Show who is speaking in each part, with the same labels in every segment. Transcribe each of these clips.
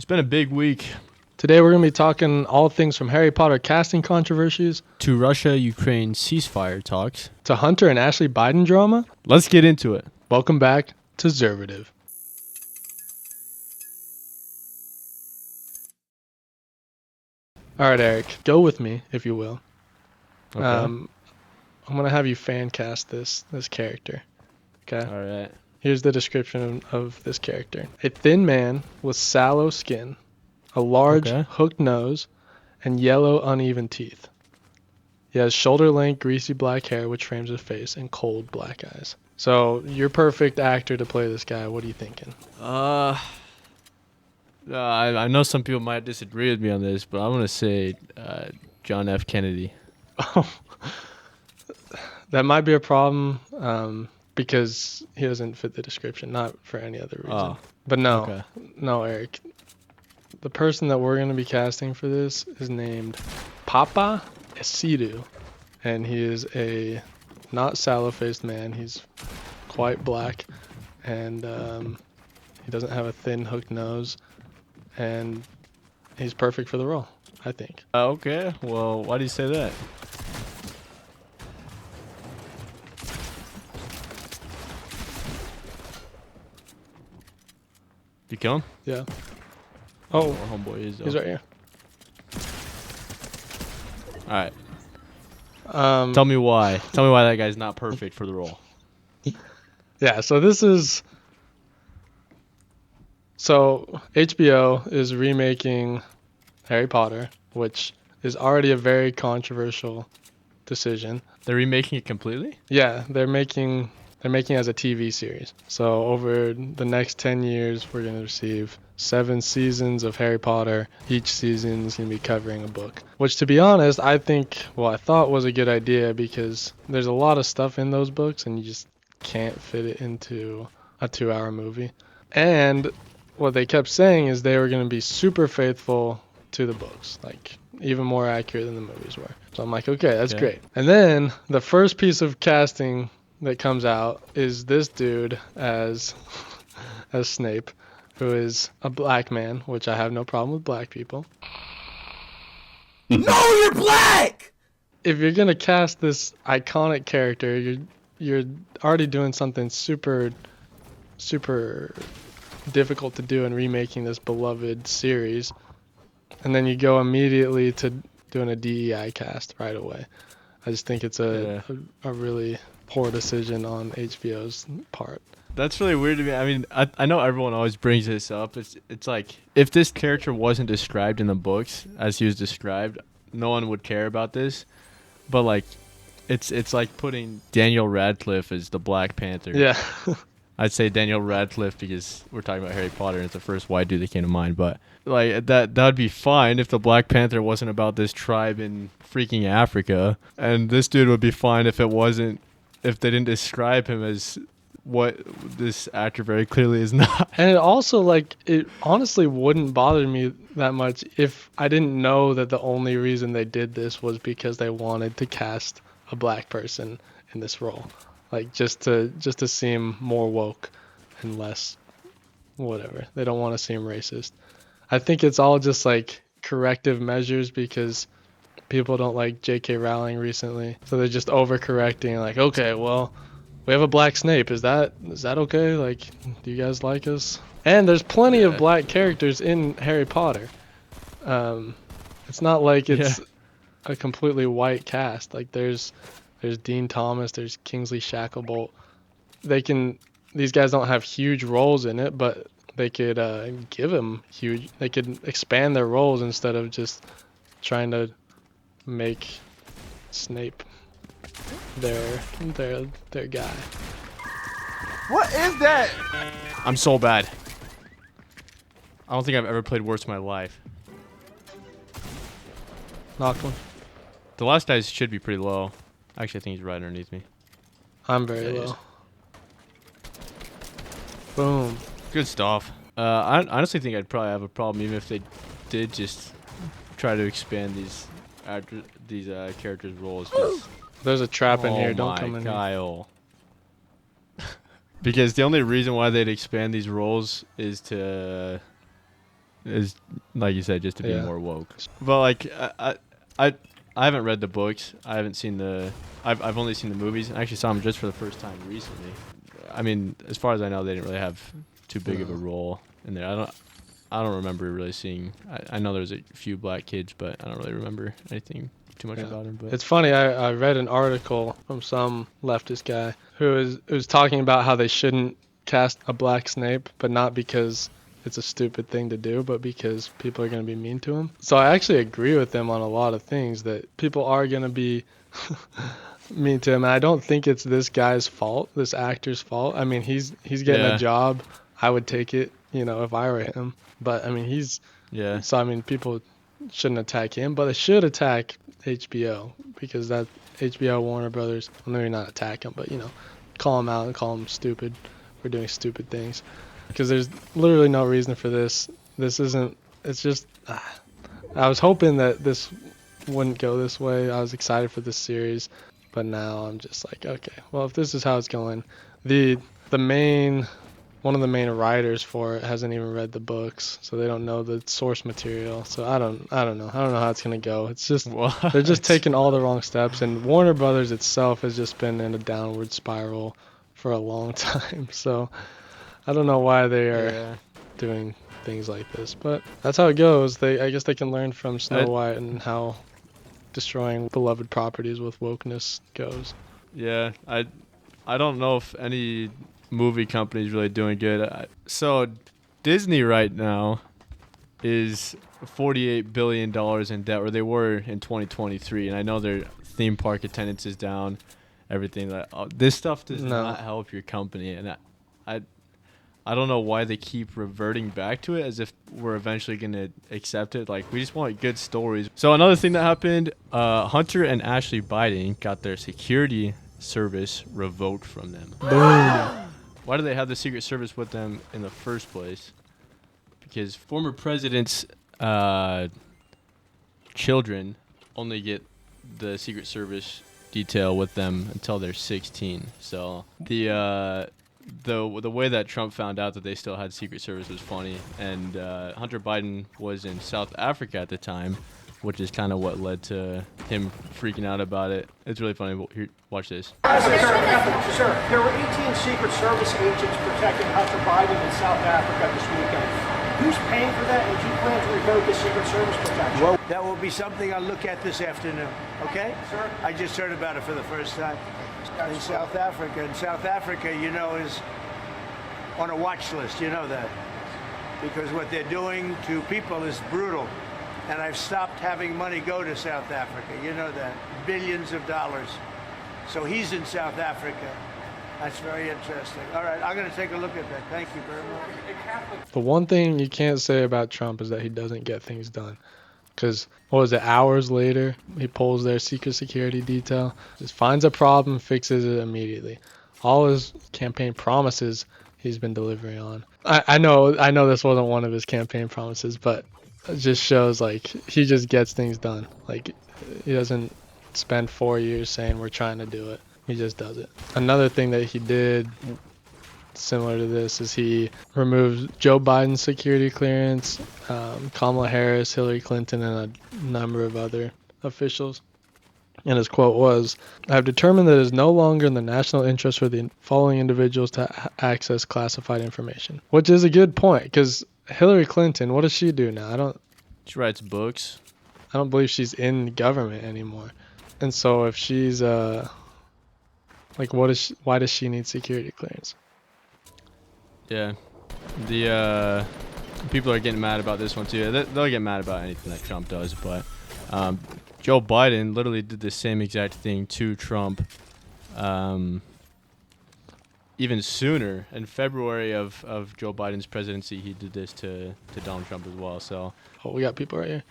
Speaker 1: It's been a big week.
Speaker 2: Today we're going to be talking all things from Harry Potter casting controversies
Speaker 1: To Russia-Ukraine ceasefire talks.
Speaker 2: to Hunter and Ashley Biden drama.
Speaker 1: Let's get into it.
Speaker 2: Welcome back to Zervative. All right, Eric, go with me, if you will.
Speaker 1: Okay.
Speaker 2: I'm going to have you fan cast this character. Okay?
Speaker 1: All right.
Speaker 2: Here's the description of this character. A thin man with sallow skin, a large hooked nose, and yellow uneven teeth. He has shoulder-length greasy black hair which frames his face and cold black eyes. So you're perfect actor to play this guy. What are you thinking?
Speaker 1: I know some people might disagree with me on this, but I'm going to say John F. Kennedy.
Speaker 2: That might be a problem because he doesn't fit the description, not for any other reason.
Speaker 1: Oh,
Speaker 2: but no,
Speaker 1: okay.
Speaker 2: no, Eric. The person that we're going to be casting for this is named Papa Esidu, and he is a not sallow-faced man. He's quite black, and he doesn't have a thin hooked nose, and he's perfect for the role, I think.
Speaker 1: Okay. Well, why do you say that? You kill him?
Speaker 2: Yeah. Oh,
Speaker 1: Our homeboy is.
Speaker 2: he's right here.
Speaker 1: All right. Tell me why. Tell me why that guy's not perfect for the role.
Speaker 2: Yeah, so HBO is remaking Harry Potter, which is already a very controversial decision.
Speaker 1: They're remaking it completely?
Speaker 2: Yeah, they're making it as a TV series. So over the next 10 years, we're going to receive 7 seasons of Harry Potter. Each season is going to be covering a book, which, to be honest, I thought was a good idea because there's a lot of stuff in those books and you just can't fit it into a 2-hour movie. And what they kept saying is they were going to be super faithful to the books, like even more accurate than the movies were. So I'm like, okay, that's great. And then the first piece of casting that comes out is this dude as Snape, who is a black man, which I have no problem with black people.
Speaker 3: No, you're black!
Speaker 2: If you're gonna cast this iconic character, you're already doing something super difficult to do in remaking this beloved series, and then you go immediately to doing a DEI cast right away. I just think it's a really poor decision on HBO's part.
Speaker 1: That's really weird to me. I mean, I know everyone always brings this up. It's like, if this character wasn't described in the books as he was described, no one would care about this. But, like, it's like putting Daniel Radcliffe as the Black Panther.
Speaker 2: Yeah.
Speaker 1: I'd say Daniel Radcliffe because we're talking about Harry Potter and it's the first white dude that came to mind. But, like, that'd be fine if the Black Panther wasn't about this tribe in freaking Africa. And this dude would be fine if they didn't describe him as what this actor very clearly is not.
Speaker 2: And it honestly wouldn't bother me that much if I didn't know that the only reason they did this was because they wanted to cast a black person in this role. Like just to seem more woke and less whatever. They don't want to seem racist. I think it's all just like corrective measures because people don't like J.K. Rowling recently. So they're just overcorrecting, like, okay, well, we have a black Snape. Is that okay? Like, do you guys like us? And there's plenty of black characters in Harry Potter. It's not like it's a completely white cast. Like, there's Dean Thomas, there's Kingsley Shacklebolt. These guys don't have huge roles in it, but they could they could expand their roles instead of just trying to make Snape their guy.
Speaker 3: What is that?
Speaker 1: I'm so bad. I don't think I've ever played worse in my life.
Speaker 2: Knocked one.
Speaker 1: The last dice should be pretty low. Actually, I think he's right underneath me.
Speaker 2: I'm very low. Boom.
Speaker 1: Good stuff. I honestly think I'd probably have a problem even if they did just try to expand these characters' roles.
Speaker 2: There's a trap in here. Don't come in
Speaker 1: Kyle. Because the only reason why they'd expand these roles is to is, like you said, just to be
Speaker 2: Yeah.
Speaker 1: more woke. But like I I haven't read the books. I haven't seen the. I've only seen the movies. I actually saw them just for the first time recently. I mean, as far as I know, they didn't really have too big of a role in there. I don't remember really seeing. I know there was a few black kids, but I don't really remember anything too much about them. But
Speaker 2: It's funny. I read an article from some leftist guy who was talking about how they shouldn't cast a black Snape, but not because it's a stupid thing to do, but because people are going to be mean to him. So I actually agree with them on a lot of things, that people are going to be mean to him. And I don't think it's this guy's fault, this actor's fault. I mean, he's getting a job. I would take it, if I were him. But I mean, so I mean, people shouldn't attack him, but they should attack HBO, because that HBO, Warner Brothers, well, maybe not attack him, but call him out and call him stupid for doing stupid things, because there's literally no reason for this. It's just I was hoping that this wouldn't go this way. I was excited for this series, but now I'm just like, okay, well, if this is how it's going, one of the main writers for it hasn't even read the books, so they don't know the source material. So I don't know. I don't know how it's gonna go. It's just they're just taking all the wrong steps, and Warner Brothers itself has just been in a downward spiral for a long time. So I don't know why they are doing things like this, but that's how it goes. I guess they can learn from Snow White and how destroying beloved properties with wokeness goes.
Speaker 1: Yeah, I don't know if any movie company is really doing good. So Disney right now is $48 billion in debt, or they were in 2023, and I know their theme park attendance is down, everything. This stuff does not help your company, and I don't know why they keep reverting back to it as if we're eventually going to accept it. Like, we just want good stories. So another thing that happened, Hunter and Ashley Biden got their security service revoked from them.
Speaker 2: Boom.
Speaker 1: Why do they have the Secret Service with them in the first place? Because former presidents' children only get the Secret Service detail with them until they're 16. So the way that Trump found out that they still had Secret Service was funny. And Hunter Biden was in South Africa at the time, which is kind of what led to him freaking out about it. It's really funny. Here, watch this.
Speaker 4: Sir, there were 18 Secret Service agents protecting Hunter Biden in South Africa this weekend. Who's paying for that, and do you plan to revoke the Secret Service protection?
Speaker 5: Well, that will be something I'll look at this afternoon, okay?
Speaker 4: Sir?
Speaker 5: I just heard about it for the first time in South Africa. And South Africa, is on a watch list, that. Because what they're doing to people is brutal. And I've stopped having money go to South Africa. You know that. Billions of dollars. So he's in South Africa. That's very interesting. All right, I'm going to take a look at that. Thank you very much.
Speaker 2: The one thing you can't say about Trump is that he doesn't get things done. Because, hours later, he pulls their secret security detail, just finds a problem, fixes it immediately. All his campaign promises he's been delivering on. I know this wasn't one of his campaign promises, but it just shows, he just gets things done. He doesn't spend 4 years saying we're trying to do it. He just does it. Another thing that he did similar to this is he removed Joe Biden's security clearance, Kamala Harris, Hillary Clinton, and a number of other officials. And his quote was, "I have determined that it is no longer in the national interest for the following individuals to access classified information." Which is a good point, because Hillary Clinton, what does she do now?
Speaker 1: She writes books.
Speaker 2: I don't believe she's in government anymore. And so if she's why does she need security clearance?
Speaker 1: Yeah, the people are getting mad about this one too. They'll get mad about anything that Trump does, but Joe Biden literally did the same exact thing to Trump. Even sooner, in February of Joe Biden's presidency, he did this to Donald Trump as well. So
Speaker 2: we got people right here.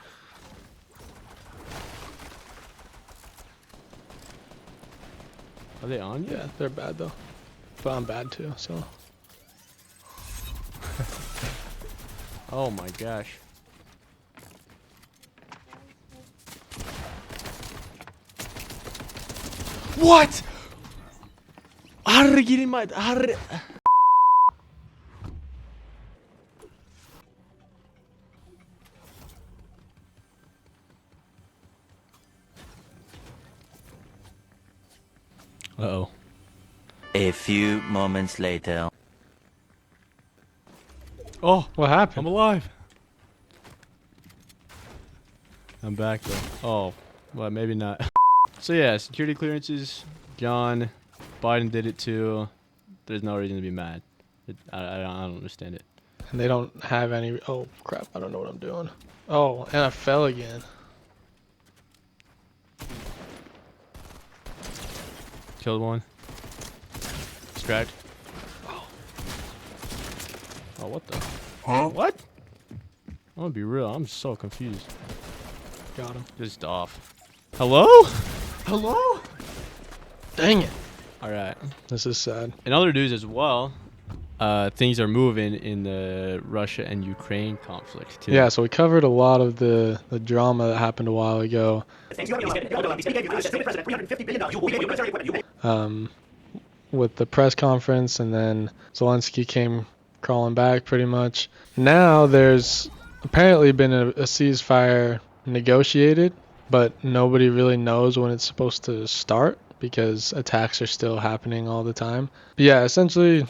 Speaker 1: Are they on you?
Speaker 2: Yeah, they're bad though, but I'm bad too. So.
Speaker 1: Oh my gosh. What? How did it get in my... Uh-oh.
Speaker 6: A few moments later.
Speaker 1: Oh,
Speaker 2: What
Speaker 1: I'm
Speaker 2: happened?
Speaker 1: alive. I'm back though. Oh, well, maybe not. So yeah, security clearances gone. Biden did it too. There's no reason to be mad. I don't understand it.
Speaker 2: And they don't have any. Oh crap! I don't know what I'm doing. Oh, and I fell again.
Speaker 1: Killed one. Scrapped. Oh, what the?
Speaker 3: Huh?
Speaker 1: What? I'm gonna be real. I'm so confused.
Speaker 2: Got him.
Speaker 1: Just off. Hello?
Speaker 3: Hello?
Speaker 2: Dang it!
Speaker 1: All right.
Speaker 2: This is sad.
Speaker 1: In other news as well, things are moving in the Russia and Ukraine conflict too.
Speaker 2: Yeah, so we covered a lot of the drama that happened a while ago. With the press conference, and then Zelensky came crawling back pretty much. Now there's apparently been a ceasefire negotiated, but nobody really knows when it's supposed to start because attacks are still happening all the time. But yeah, essentially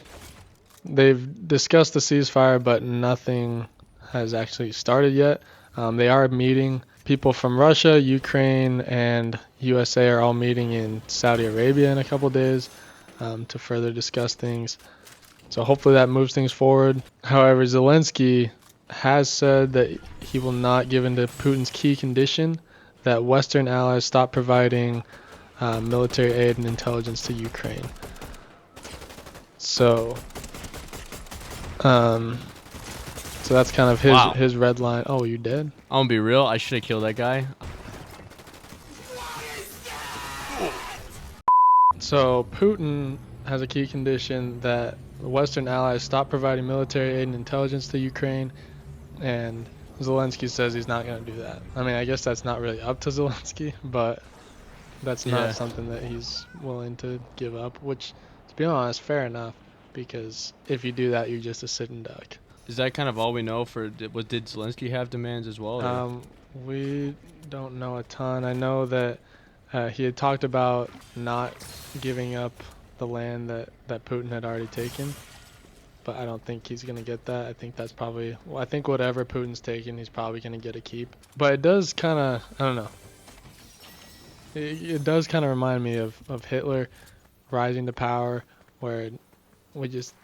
Speaker 2: they've discussed the ceasefire, but nothing has actually started yet. They are meeting. People from Russia, Ukraine, and USA are all meeting in Saudi Arabia in a couple days to further discuss things. So hopefully that moves things forward. However, Zelensky has said that he will not give in to Putin's key condition that Western allies stop providing military aid and intelligence to Ukraine. So, so that's kind of his red line. Oh, you dead?
Speaker 1: I'm gonna be real. I should have killed that guy.
Speaker 2: So Putin has a key condition that the Western allies stop providing military aid and intelligence to Ukraine, and Zelensky says he's not going to do that. I mean, I guess that's not really up to Zelensky, but that's not something that he's willing to give up, which, to be honest, fair enough, because if you do that, you're just a sitting duck.
Speaker 1: Is that kind of all we know for? Did Zelensky have demands as well? Or?
Speaker 2: We don't know a ton. I know that he had talked about not giving up the land that Putin had already taken, but I don't think he's going to get that. I think that's probably, well, I think whatever Putin's taken, he's probably going to get a keep. But it does kind of, I don't know. It does kind of remind me of Hitler rising to power, where they just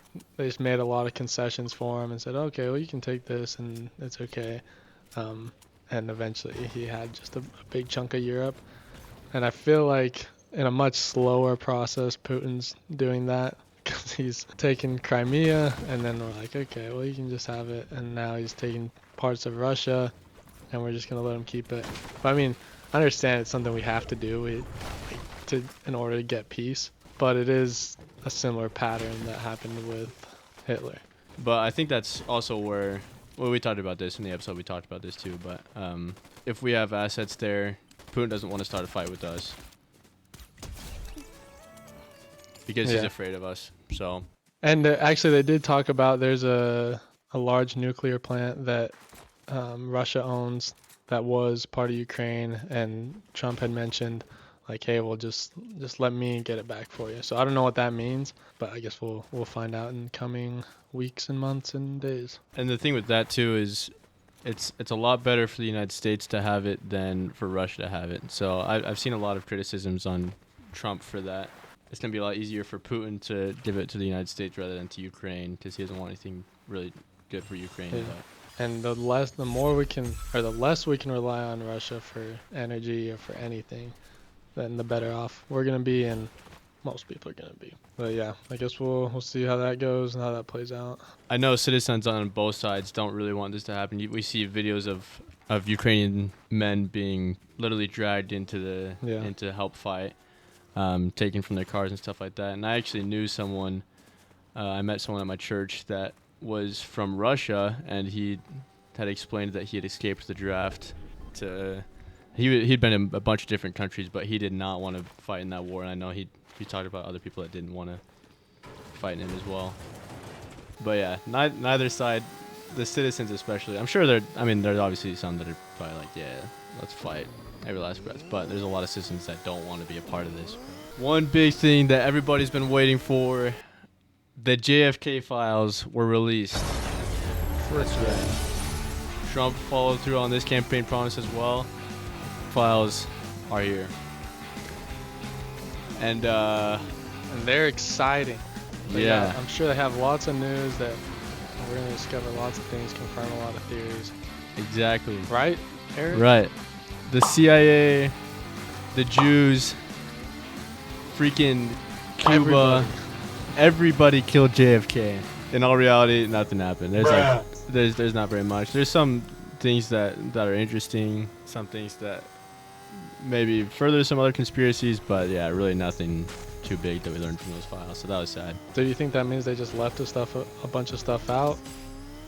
Speaker 2: made a lot of concessions for him and said, okay, well, you can take this and it's okay. And eventually he had just a big chunk of Europe. And I feel like in a much slower process, Putin's doing that, because he's taking Crimea, and then we're like, okay, well, you can just have it. And now he's taking parts of Russia, and we're just going to let him keep it. But I mean, I understand it's something we have to do in order to get peace, but it is a similar pattern that happened with Hitler.
Speaker 1: But I think that's also where, well, we talked about this in the episode. We talked about this too. But if we have assets there, Putin doesn't want to start a fight with us because he's afraid of us. So.
Speaker 2: And actually, they did talk about there's a large nuclear plant that Russia owns that was part of Ukraine, and Trump had mentioned, like, hey, well, just let me get it back for you. So I don't know what that means, but I guess we'll find out in coming weeks and months and days.
Speaker 1: And the thing with that too is, it's a lot better for the United States to have it than for Russia to have it. So I've seen a lot of criticisms on Trump for that. It's gonna be a lot easier for Putin to give it to the United States rather than to Ukraine, because he doesn't want anything really good for Ukraine.
Speaker 2: Yeah. And the less we can rely on Russia for energy or for anything, then the better off we're gonna be, and most people are gonna be. But yeah, I guess we'll see how that goes and how that plays out.
Speaker 1: I know citizens on both sides don't really want this to happen. We see videos of Ukrainian men being literally dragged into into help fight, taken from their cars and stuff like that. And I actually knew someone. I met someone at my church that was from Russia, and he had explained that he had escaped the draft to. He'd been in a bunch of different countries, but he did not want to fight in that war. And I know he talked about other people that didn't want to fight in it as well. But yeah, neither side, the citizens especially. I'm sure there's obviously some that are probably like, yeah, let's fight every last breath. But there's a lot of citizens that don't want to be a part of this. One big thing that everybody's been waiting for, the JFK files were released. Trump followed through on this campaign promise as well. Files are here. And
Speaker 2: they're exciting.
Speaker 1: yeah.
Speaker 2: I'm sure they have lots of news that we're going to discover lots of things, confirm a lot of theories.
Speaker 1: Exactly.
Speaker 2: Right, Eric?
Speaker 1: Right. The CIA, the Jews, freaking Cuba, everybody killed JFK. In all reality, nothing happened. There's not very much. There's some things that are interesting, some things that maybe further some other conspiracies, but yeah, really nothing too big that we learned from those files. So that was sad.
Speaker 2: So do you think that means they just left a bunch of stuff out,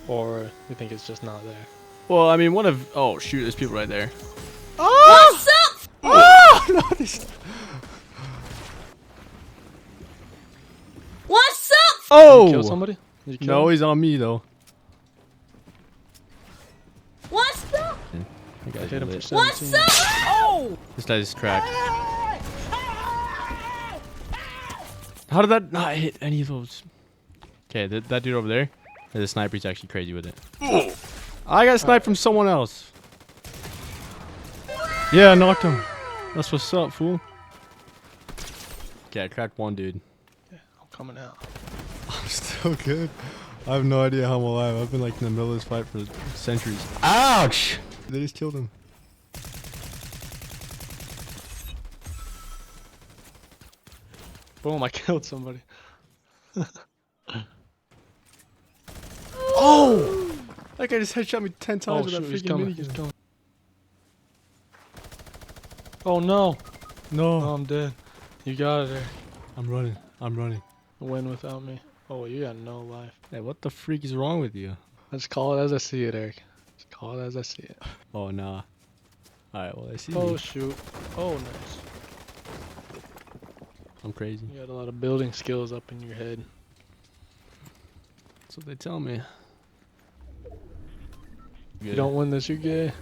Speaker 2: or you think it's just not there?
Speaker 1: Well, I mean, oh shoot, there's people right there. Oh! What's up? Oh! No,
Speaker 7: What's up?
Speaker 1: oh!
Speaker 2: Did you kill somebody? Did you kill
Speaker 1: No,
Speaker 2: him?
Speaker 1: he's on me though.
Speaker 7: What's up?
Speaker 1: That guy's
Speaker 2: Hit him for
Speaker 1: lit.
Speaker 2: 17.
Speaker 7: What's up? Oh!
Speaker 1: This guy's cracked. How did that not hit any of those? Okay, that dude over there, the sniper's actually crazy with it. I got sniped from someone else. Yeah, I knocked him. That's what's up, fool. Okay, I cracked one dude.
Speaker 2: I'm coming out.
Speaker 1: I'm still good. I have no idea how I'm alive. I've been like in the middle of this fight for centuries. Ouch! They just killed him.
Speaker 2: Boom, I killed somebody.
Speaker 1: Oh! That guy just headshot me 10
Speaker 2: Oh,
Speaker 1: times with
Speaker 2: shoot,
Speaker 1: that
Speaker 2: he's
Speaker 1: freaking
Speaker 2: coming.
Speaker 1: minigun.
Speaker 2: He's coming. Oh, no.
Speaker 1: No,
Speaker 2: Oh, I'm dead. You got it there.
Speaker 1: I'm running. I'm running.
Speaker 2: Win without me. Oh, you got no life.
Speaker 1: Hey, what the freak is wrong with you?
Speaker 2: Let's call it as I see it, Eric. Just call it as I see it.
Speaker 1: Oh, nah. Alright, well, I see
Speaker 2: Oh,
Speaker 1: you.
Speaker 2: shoot. Oh, nice.
Speaker 1: I'm crazy.
Speaker 2: You got a lot of building skills up in your head.
Speaker 1: That's what they tell me.
Speaker 2: If you don't win this, you're gay.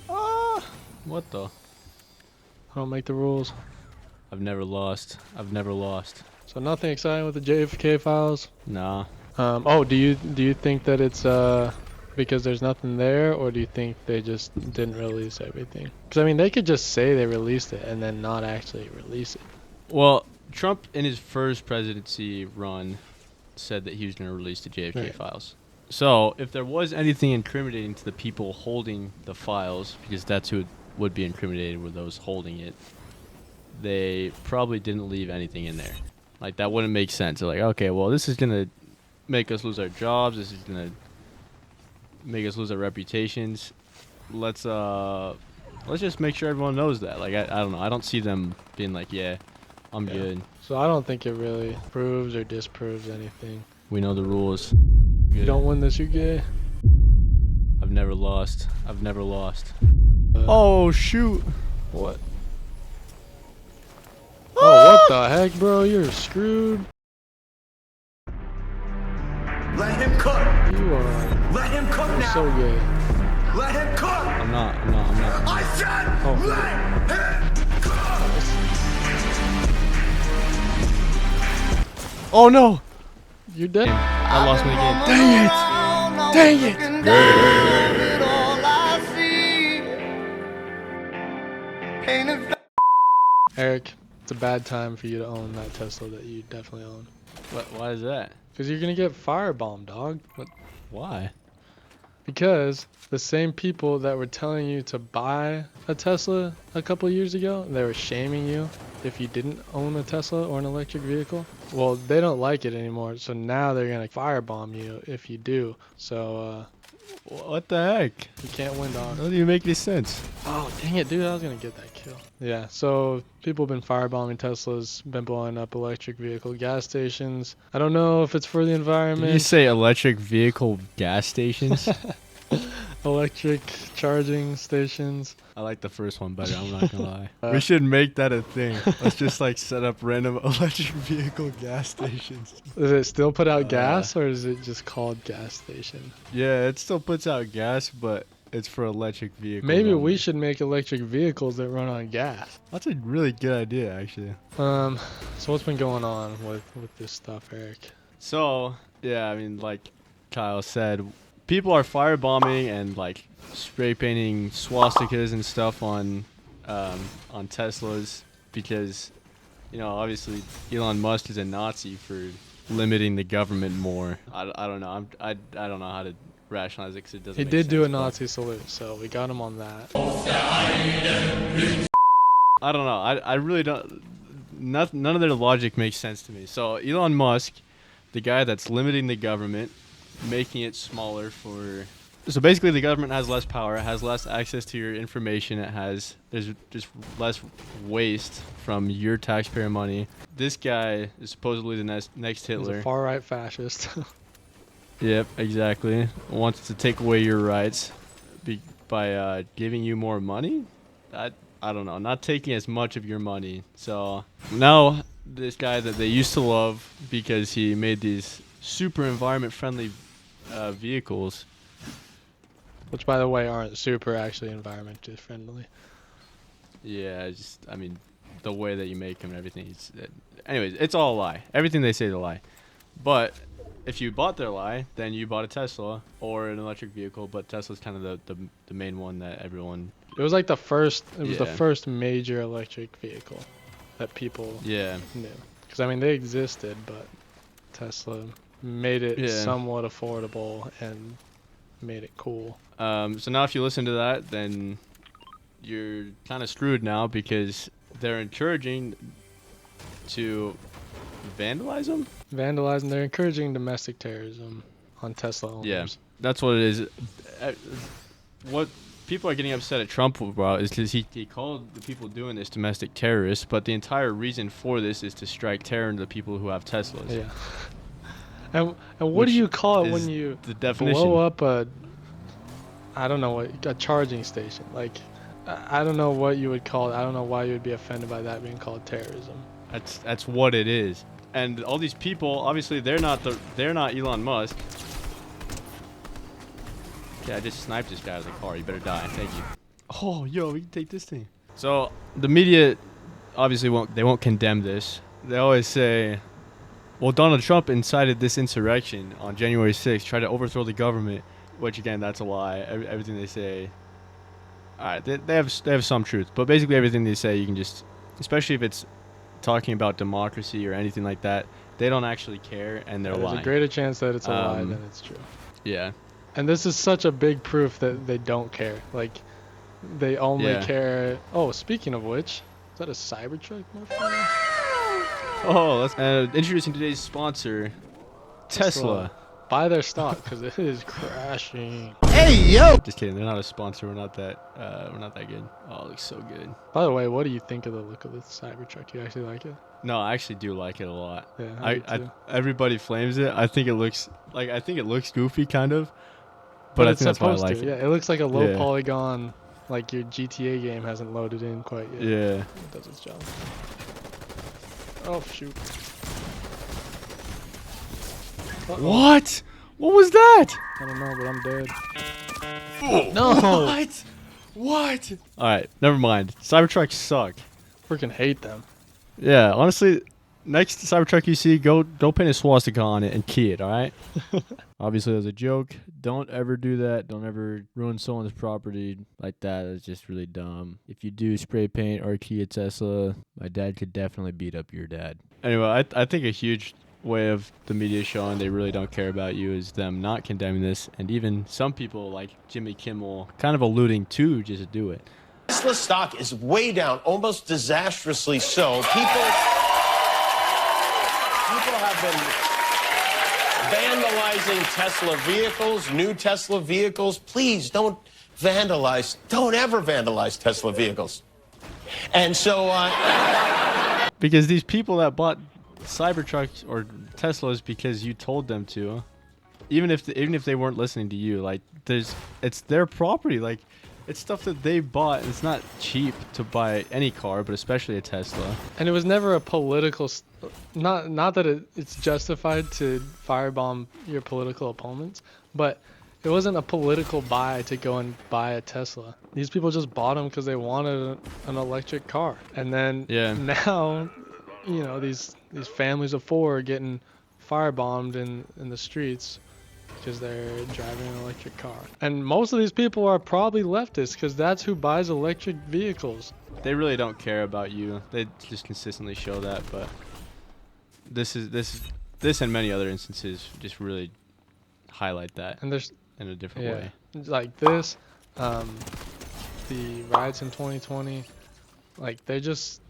Speaker 1: Ah! What the?
Speaker 2: I don't make the rules.
Speaker 1: I've never lost. I've never lost.
Speaker 2: So nothing exciting with the JFK files.
Speaker 1: Nah.
Speaker 2: Oh, do you think that it's because there's nothing there, or do you think they just didn't release everything? Because I mean, they could just say they released it and then not actually release it.
Speaker 1: Well, Trump in his first presidency run said that he was going to release the JFK
Speaker 2: Right.
Speaker 1: files. So, if there was anything incriminating to the people holding the files, because that's who would be incriminated, were those holding it, they probably didn't leave anything in there. Like, that wouldn't make sense. They're like, okay, well, this is going to make us lose our jobs. This is going to make us lose our reputations. Let's just make sure everyone knows that. Like, I don't know. I don't see them being like, yeah, I'm
Speaker 2: Yeah.
Speaker 1: good.
Speaker 2: So I don't think it really proves or disproves anything.
Speaker 1: We know the rules.
Speaker 2: If you don't win this, you're gay.
Speaker 1: I've never lost. I've never lost. Oh, shoot.
Speaker 2: What? Oh, what the heck, bro? You're screwed.
Speaker 3: Let him cook.
Speaker 2: You are
Speaker 3: Let him cook now.
Speaker 2: so gay.
Speaker 3: Let him cook.
Speaker 1: I'm not.
Speaker 3: I said,
Speaker 2: Oh.
Speaker 3: let him cook.
Speaker 1: Oh, no.
Speaker 2: You're dead.
Speaker 1: I lost my game. Dang it. Dang it.
Speaker 2: Eric, it's a bad time for you to own that Tesla that you definitely own.
Speaker 1: Why is that?
Speaker 2: Because you're going to get firebombed, dog.
Speaker 1: Why?
Speaker 2: Because the same people that were telling you to buy a Tesla a couple years ago, they were shaming you if you didn't own a Tesla or an electric vehicle. Well, they don't like it anymore, so now they're going to firebomb you if you do. So,
Speaker 1: What the heck?
Speaker 2: you can't win, dog.
Speaker 1: That doesn't even make any sense.
Speaker 2: Oh, dang it, dude. I was going to get that kill. Yeah, so people have been firebombing Teslas, been blowing up electric vehicle gas stations. I don't know if it's for the
Speaker 1: Did
Speaker 2: environment.
Speaker 1: you say electric vehicle gas stations?
Speaker 2: Electric charging stations.
Speaker 1: I like the first one better, I'm not gonna lie.
Speaker 2: Uh,
Speaker 1: We should make that a thing. Let's just like set up random electric vehicle gas stations.
Speaker 2: Does it still put out gas, or is it just called gas station?
Speaker 1: Yeah, it still puts out gas, but It's for electric vehicles.
Speaker 2: Maybe
Speaker 1: only.
Speaker 2: we should make electric vehicles that run on gas.
Speaker 1: That's a really good idea, actually.
Speaker 2: So what's been going on with this stuff, Eric?
Speaker 1: So, yeah, I mean, like Kyle said, people are firebombing and like spray painting swastikas and stuff on Teslas because, you know, obviously Elon Musk is a Nazi for limiting the government more. I don't know. I don't know how to rationalize it because it doesn't.
Speaker 2: He
Speaker 1: make
Speaker 2: did do a
Speaker 1: sense, but
Speaker 2: Nazi salute, so we got him on that.
Speaker 1: I don't know. I really don't. None of their logic makes sense to me. So Elon Musk, the guy that's limiting the government, making it smaller for. So basically, the government has less power, it has less access to your information, there's just less waste from your taxpayer money. This guy is supposedly the next
Speaker 2: He's
Speaker 1: Hitler.
Speaker 2: a far-right fascist.
Speaker 1: Yep, exactly. Wants to take away your rights by giving you more money. I don't know, not taking as much of your money. So now this guy that they used to love because he made these super environment-friendly vehicles.
Speaker 2: Which, by the way, aren't super actually environmentally friendly.
Speaker 1: Yeah, I mean, the way that you make them and everything. Anyways, it's all a lie. Everything they say is a lie. But if you bought their lie, then you bought a Tesla or an electric vehicle. But Tesla's kind of the main one that everyone.
Speaker 2: It was like the first. It was the
Speaker 1: Yeah.
Speaker 2: first major electric vehicle that people
Speaker 1: Yeah.
Speaker 2: knew. Because I mean, they existed, but Tesla made it
Speaker 1: Yeah.
Speaker 2: somewhat affordable and made it cool.
Speaker 1: So now if you listen to that, then you're kind of screwed now because they're encouraging to vandalize them.
Speaker 2: Vandalizing. They're encouraging domestic terrorism on Tesla owners.
Speaker 1: Yeah, that's what it is. What people are getting upset at Trump about is because he called the people doing this domestic terrorists, but the entire reason for this is to strike terror into the people who have Teslas.
Speaker 2: Yeah. And what
Speaker 1: Which
Speaker 2: do you call it
Speaker 1: is
Speaker 2: when you
Speaker 1: the definition.
Speaker 2: blow up I don't know a charging station? Like, I don't know what you would call it. I don't know why you would be offended by that being called terrorism.
Speaker 1: That's what it is. And all these people, obviously, they're not Elon Musk. Okay, I just sniped this guy out of the car. You better die. Thank you. Oh, yo, we can take this thing. So the media obviously won't condemn this. They always say, well, Donald Trump incited this insurrection on January 6th, tried to overthrow the government, which again, that's a lie. Everything they say, all right, they have some truth, but basically everything they say, you can just, especially if it's talking about democracy or anything like that, they don't actually care and they're
Speaker 2: There's
Speaker 1: lying.
Speaker 2: a greater chance that it's a lie than it's true.
Speaker 1: Yeah.
Speaker 2: And this is such a big proof that they don't care. Like, they only
Speaker 1: Yeah.
Speaker 2: care. Oh, speaking of which, is that a Cybertruck, motherfucker?
Speaker 1: Oh, let's introducing today's sponsor, Tesla.
Speaker 2: Buy their stock because it is crashing.
Speaker 1: Just kidding, they're not a sponsor. We're not that good. Oh, it looks so good.
Speaker 2: By the way, what do you think of the look of the Cybertruck? You actually like it?
Speaker 1: No, I actually do like it a lot.
Speaker 2: Yeah, I do too.
Speaker 1: Everybody flames it. I think it looks goofy, kind of. But I
Speaker 2: it's
Speaker 1: think that's why I
Speaker 2: supposed
Speaker 1: like
Speaker 2: to.
Speaker 1: it.
Speaker 2: Yeah, it looks like a low
Speaker 1: Yeah.
Speaker 2: polygon, like your GTA game hasn't loaded in quite yet.
Speaker 1: Yeah.
Speaker 2: It does its job. Oh shoot. Uh-oh.
Speaker 1: What? What was that?
Speaker 2: I don't know, but I'm dead. No!
Speaker 1: What? All right, never mind. Cybertrucks suck.
Speaker 2: Freaking hate them.
Speaker 1: Yeah, honestly, next Cybertruck you see, go paint a swastika on it and key it. All right. Obviously, that was a joke. Don't ever do that. Don't ever ruin someone's property like that. It's just really dumb. If you do spray paint or key a Tesla, my dad could definitely beat up your dad. Anyway, I think a huge way of the media showing they really don't care about you is them not condemning this, and even some people like Jimmy Kimmel kind of alluding to just do it.
Speaker 8: Tesla stock is way down, almost disastrously so. People have been vandalizing Tesla vehicles, new Tesla vehicles. Please don't vandalize. Don't ever vandalize Tesla vehicles. And so,
Speaker 1: Because these people that bought Cybertrucks or Teslas because you told them to, even if they weren't listening to you, like it's their property, like it's stuff that they bought. And it's not cheap to buy any car, but especially a Tesla.
Speaker 2: And it was never a political, not that it's justified to firebomb your political opponents, but It wasn't a political buy to go and buy a Tesla. These people just bought them because they wanted an electric car. And then now, you know, these families of four are getting firebombed in the streets because they're driving an electric car. And most of these people are probably leftists because that's who buys electric vehicles.
Speaker 1: They really don't care about you. They just consistently show that, but this and many other instances just really highlight that.
Speaker 2: And there's
Speaker 1: in a different way.
Speaker 2: Like this, the riots in 2020, like they just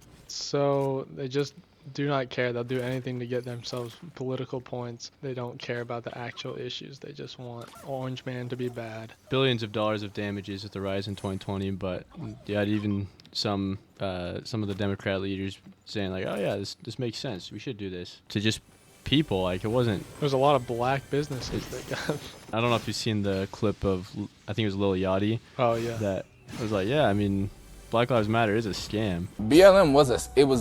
Speaker 2: do not care. They'll do anything to get themselves political points. They don't care about the actual issues. They just want Orange Man to be bad.
Speaker 1: Billions of dollars of damages with the riots in 2020, but yeah, even some of the Democrat leaders saying like, oh yeah, this makes sense. We should do this. To just people, like, it wasn't.
Speaker 2: There's a lot of black businesses that got.
Speaker 1: I don't know if you've seen the clip of, I think it was Lil Yachty.
Speaker 2: Oh yeah.
Speaker 1: That was like, yeah, I mean, Black Lives Matter is a scam.
Speaker 9: BLM was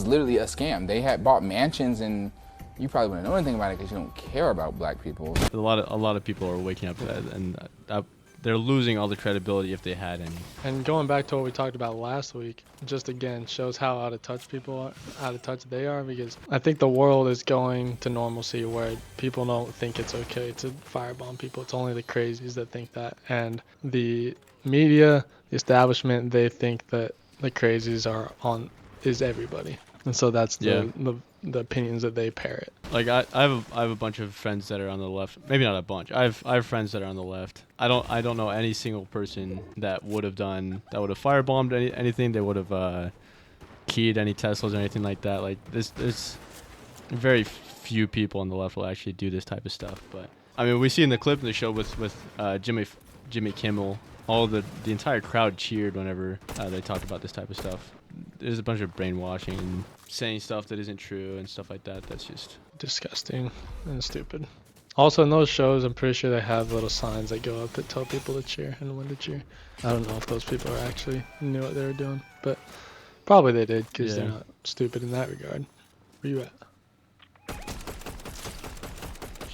Speaker 9: literally a scam. They had bought mansions, and you probably wouldn't know anything about it because you don't care about black people.
Speaker 1: A lot of people are waking up to that, and they're losing all the credibility if they had any.
Speaker 2: And going back to what we talked about last week, just again shows how out of touch they are, because I think the world is going to normalcy where people don't think it's okay to firebomb people. It's only the crazies that think that. And the media, the establishment, they think that the crazies is everybody. And so that's the opinions that they parrot.
Speaker 1: Like I have a bunch of friends that are on the left. Maybe not a bunch. I have friends that are on the left. I don't know any single person that would have firebombed anything. They would have keyed any Teslas or anything like that. Like there's very few people on the left will actually do this type of stuff. But I mean, we see in the clip in the show with Jimmy Kimmel, all the entire crowd cheered whenever they talked about this type of stuff. There's a bunch of brainwashing and saying stuff that isn't true and stuff like that. That's just
Speaker 2: disgusting and stupid. Also, in those shows, I'm pretty sure they have little signs that go up that tell people to cheer and when to cheer. I don't know if those people actually knew what they were doing, but probably they did because they're not stupid in that regard. Where you at?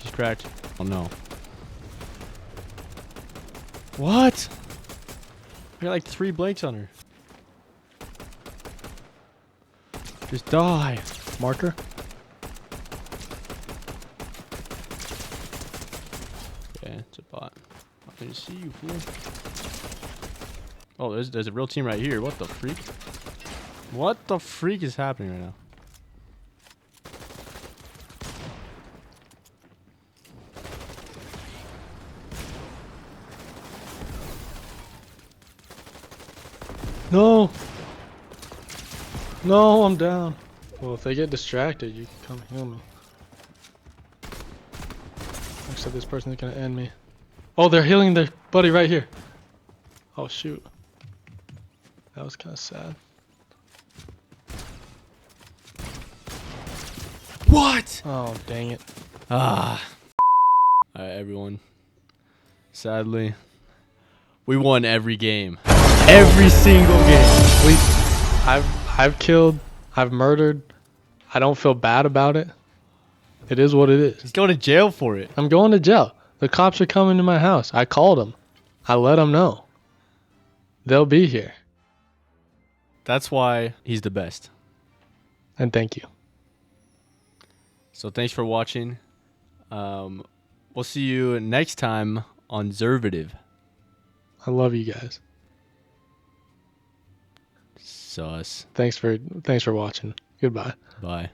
Speaker 1: She's cracked. Oh no. What? I got like 3 blanks on her. Just die.
Speaker 2: Marker.
Speaker 1: Okay, it's a bot. I can see you, fool. Oh, there's a real team right here. What the freak? What the freak is happening right now?
Speaker 2: No! No, I'm down. Well, if they get distracted, you can come heal me. Except this person is gonna end me. Oh, they're healing their buddy right here. Oh shoot. That was kind of sad.
Speaker 1: What?
Speaker 2: Oh, dang it.
Speaker 1: Ah. Alright, everyone. Sadly, we won every game. Every single game.
Speaker 2: I've killed, I've murdered. I don't feel bad about it. It is what it is.
Speaker 1: He's going to jail for it.
Speaker 2: I'm going to jail. The cops are coming to my house. I called them. I let them know. They'll be here.
Speaker 1: That's why he's the best.
Speaker 2: And thank you.
Speaker 1: So thanks for watching. We'll see you next time on Zervative.
Speaker 2: I love you guys.
Speaker 1: Sus.
Speaker 2: Thanks for watching. Goodbye.
Speaker 1: Bye.